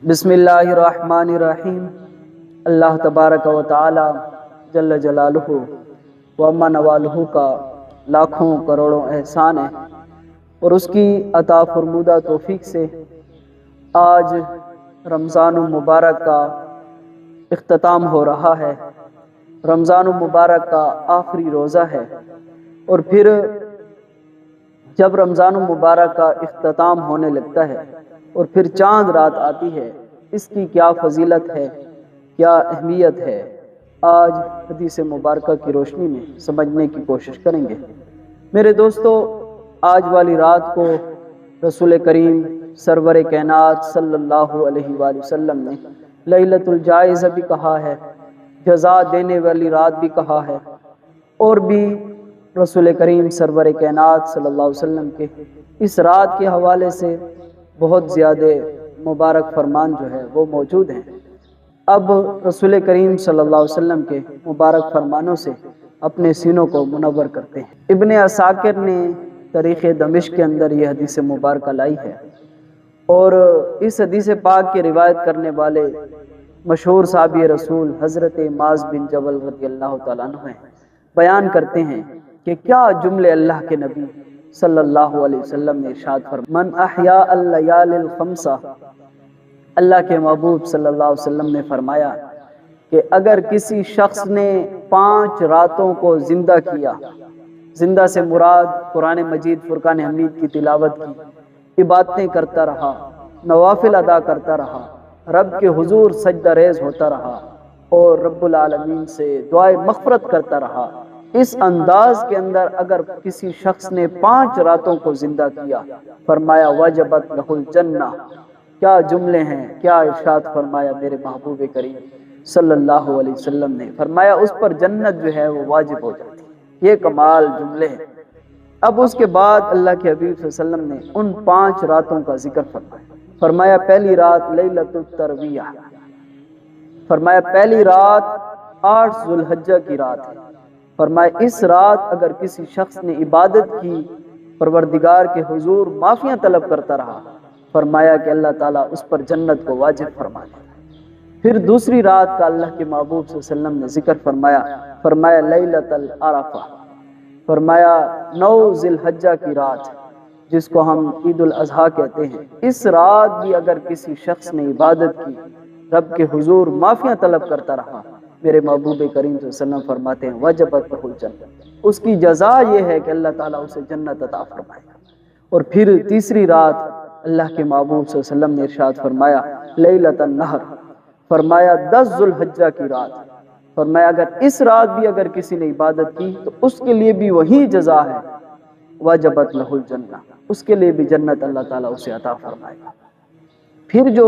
بسم اللہ الرحمن الرحیم۔ اللہ تبارک و تعالی جل جلالہ و عما نوالہ کا لاکھوں کروڑوں احسان ہے، اور اس کی عطا فرمودہ توفیق سے آج رمضان المبارک کا اختتام ہو رہا ہے۔ رمضان المبارک کا آخری روزہ ہے، اور پھر جب رمضان المبارک کا اختتام ہونے لگتا ہے اور پھر چاند رات آتی ہے، اس کی کیا فضیلت ہے، کیا اہمیت ہے، آج حدیث مبارکہ کی روشنی میں سمجھنے کی کوشش کریں گے۔ میرے دوستو، آج والی رات کو رسول کریم سرور کائنات صلی اللہ علیہ وآلہ وسلم نے لیلۃ الجائزہ بھی کہا ہے، جزا دینے والی رات بھی کہا ہے، اور بھی رسول کریم سرور کائنات صلی اللہ علیہ وسلم کے اس رات کے حوالے سے بہت زیادہ مبارک فرمان جو ہے وہ موجود ہیں۔ اب رسول کریم صلی اللہ علیہ وسلم کے مبارک فرمانوں سے اپنے سینوں کو منور کرتے ہیں۔ ابن عساکر نے تاریخ دمشق کے اندر یہ حدیث مبارکہ لائی ہے، اور اس حدیث پاک کی روایت کرنے والے مشہور صحابی رسول حضرت معاذ بن جبل رضی اللہ تعالیٰ عنہ ہیں۔ بیان کرتے ہیں کہ کیا جملے اللہ کے نبی صلی اللہ علیہ وسلم نے ارشاد فرمایا، من احیاء اللیال الخمسہ، اللہ کے محبوب صلی اللہ علیہ وسلم نے فرمایا کہ اگر کسی شخص نے 5 راتوں کو زندہ کیا، زندہ سے مراد قرآن مجید فرقان حمید کی تلاوت کی، عبادتیں کرتا رہا، نوافل ادا کرتا رہا، رب کے حضور سجدہ ریز ہوتا رہا، اور رب العالمین سے دعائے مغفرت کرتا رہا، اس انداز کے اندر اگر کسی شخص نے 5 راتوں کو زندہ کیا، فرمایا وجبت لہ الجنہ۔ کیا جملے ہیں، کیا ارشاد فرمایا میرے محبوب کریم صلی اللہ علیہ وسلم نے، فرمایا اس پر جنت جو ہے وہ واجب ہو جاتی ہے۔ یہ کمال جملے ہیں۔ اب اس کے بعد اللہ کے حبیب صلی اللہ علیہ وسلم نے ان 5 راتوں کا ذکر فرمایا۔ فرمایا پہلی رات لیلۃ الترویہ، فرمایا پہلی رات 8 ذو الحجہ کی رات ہے۔ فرمایا اس رات اگر کسی شخص نے عبادت کی، پروردگار کے حضور معافیاں طلب کرتا رہا، فرمایا کہ اللہ تعالیٰ اس پر جنت کو واجب فرما دے۔ پھر دوسری رات کا اللہ کے محبوب صلی اللہ علیہ وسلم نے ذکر فرمایا، فرمایا لیلۃ العرفہ، فرمایا 9 ذی الحجہ کی رات، جس کو ہم عید الاضحیٰ کہتے ہیں۔ اس رات بھی اگر کسی شخص نے عبادت کی، رب کے حضور معافیاں طلب کرتا رہا، میرے محبوب کریم صلی اللہ علیہ وسلم فرماتے ہیں وجبت لہ الجنہ، اس کی جزا یہ ہے کہ اللہ تعالیٰ اسے جنت عطا فرمائے گا۔ اور پھر تیسری رات اللہ کے محبوب صلی اللہ علیہ وسلم نے ارشاد فرمایا لیلۃ النحر، فرمایا 10 ذو الحجہ کی رات، فرمایا اگر اس رات بھی اگر کسی نے عبادت کی تو اس کے لیے بھی وہی جزا ہے، وجبت لہ الجنہ، اس کے لیے بھی جنت اللہ تعالیٰ اسے عطا فرمائے گا۔ پھر جو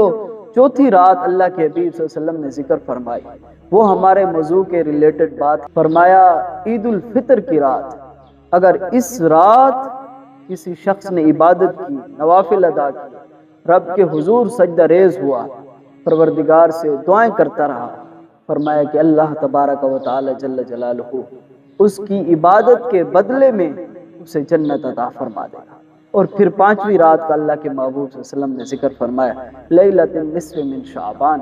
چوتھی رات اللہ کے حبیب صلی اللہ علیہ وسلم نے ذکر فرمائی، وہ ہمارے موضوع کے ریلیٹڈ بات، فرمایا عید الفطر کی رات، اگر اس رات کسی شخص نے عبادت کی، نوافل ادا کی، رب کے حضور سجدہ ریز ہوا، پروردگار سے دعائیں کرتا رہا، فرمایا کہ اللہ تبارک و تعالی جل جلالہ اس کی عبادت کے بدلے میں اسے جنت عطا فرما دے گا۔ اور پھر 5ویں رات کا اللہ کے محبوب صلی اللہ علیہ وسلم نے ذکر فرمایا لیلۃ النصف من شعبان،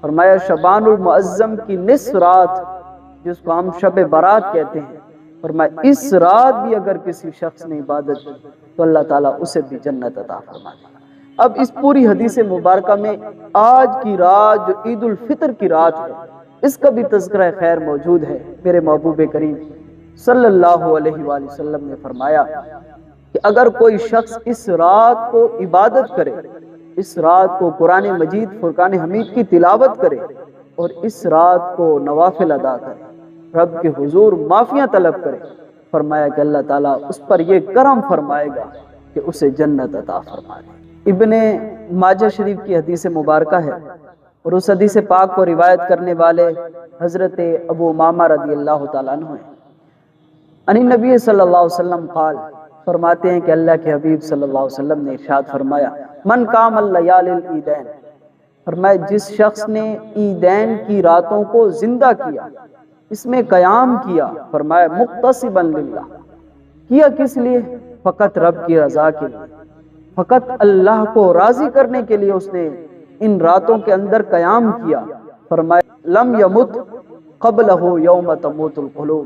فرمایا شعبان المعظم کی نصف رات، جس کو ہم شب برات کہتے ہیں، فرمایا اس رات بھی اگر کسی شخص نے عبادت کی تو اللہ تعالیٰ اسے بھی جنت عطا فرما دے گا۔ اب اس پوری حدیث مبارکہ میں آج کی رات جو عید الفطر کی رات ہے، اس کا بھی تذکرہ خیر موجود ہے۔ میرے محبوب کریم صلی اللہ علیہ وآلہ وسلم نے فرمایا کہ اگر کوئی شخص اس رات کو عبادت کرے، اس رات کو قرآن مجید فرقان حمید کی تلاوت کرے، اور اس رات کو نوافل ادا کرے، رب کے حضور معافیاں طلب کرے، فرمایا کہ اللہ تعالیٰ اس پر یہ کرم فرمائے گا کہ اسے جنت عطا فرمائے۔ ابن ماجہ شریف کی حدیث مبارکہ ہے، اور اس حدیث پاک کو روایت کرنے والے حضرت ابو امامہ رضی اللہ تعالیٰ عنہ ہیں۔ ان نبی صلی اللہ علیہ وسلم قال، فرماتے ہیں کہ اللہ کے حبیب صلی اللہ علیہ وسلم نے ارشاد فرمایا من قام اللیال العیدین، فرمایا جس شخص نے عیدین کی راتوں کو زندہ کیا، اس میں قیام کیا، فرمایا مقتصبا للہ، کیا کس لیے؟ فقط رب کی رضا کے لیے، فقط اللہ کو راضی کرنے کے لیے اس نے ان راتوں کے اندر قیام کیا، فرمایا لم یمت قبلہ یوم تموت القلوب،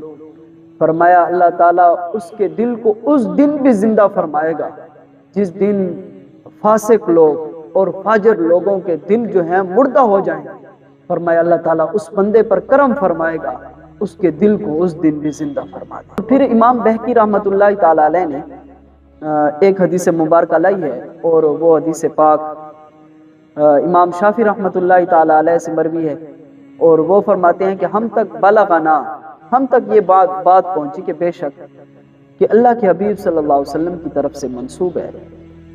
فرمایا اللہ تعالیٰ اس کے دل کو اس دن بھی زندہ فرمائے گا جس دن فاسق لوگ اور فاجر لوگوں کے دل جو ہیں مردہ ہو جائیں، فرمایا اللہ تعالیٰ اس بندے پر کرم فرمائے گا، اس کے دل کو اس دن بھی زندہ فرما دے۔ پھر امام بہقی رحمۃ اللہ تعالیٰ علیہ نے ایک حدیث مبارکہ لائی ہے، اور وہ حدیث پاک امام شافعی رحمۃ اللہ تعالیٰ علیہ سے مروی ہے، اور وہ فرماتے ہیں کہ ہم تک بلغنا، ہم تک یہ بات پہنچی کہ بے شک کہ اللہ کے حبیب صلی اللہ علیہ وسلم کی طرف سے منسوب ہے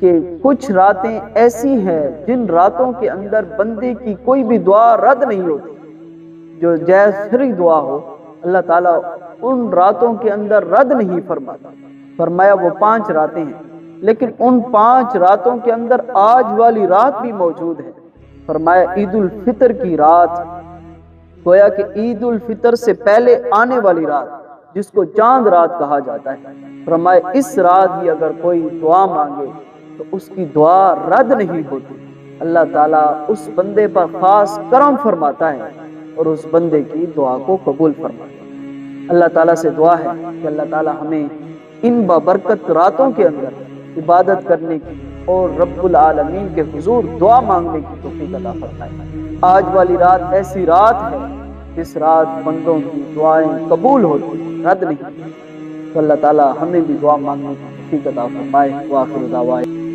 کہ کچھ راتیں ایسی ہیں جن راتوں کے اندر بندے کی کوئی بھی دعا رد نہیں ہوتی، جو جائز شرعی دعا ہو اللہ تعالیٰ ان راتوں کے اندر رد نہیں فرماتا۔ فرمایا وہ 5 راتیں ہیں، لیکن ان 5 راتوں کے اندر آج والی رات بھی موجود ہے۔ فرمایا عید الفطر کی رات، گویا کہ عید الفطر سے پہلے آنے والی رات جس کو چاند رات کہا جاتا ہے، فرمایا اس رات بھی اگر کوئی دعا مانگے تو اس کی دعا رد نہیں ہوتی، اللہ تعالیٰ اس بندے پر خاص کرم فرماتا ہے اور اس بندے کی دعا کو قبول فرماتا ہے۔ اللہ تعالیٰ سے دعا ہے کہ اللہ تعالیٰ ہمیں ان بابرکت راتوں کے اندر عبادت کرنے کی اور رب العالمین کے حضور دعا مانگنے کی توفیق عطا فرمائے۔ آج والی رات ایسی رات ہے جس رات بندوں کی دعائیں قبول ہوتی، رد نہیں، تو اللہ تعالیٰ ہمیں بھی دعا مانگنے کی توفیق عطا فرمائے۔ وآخر دعوانا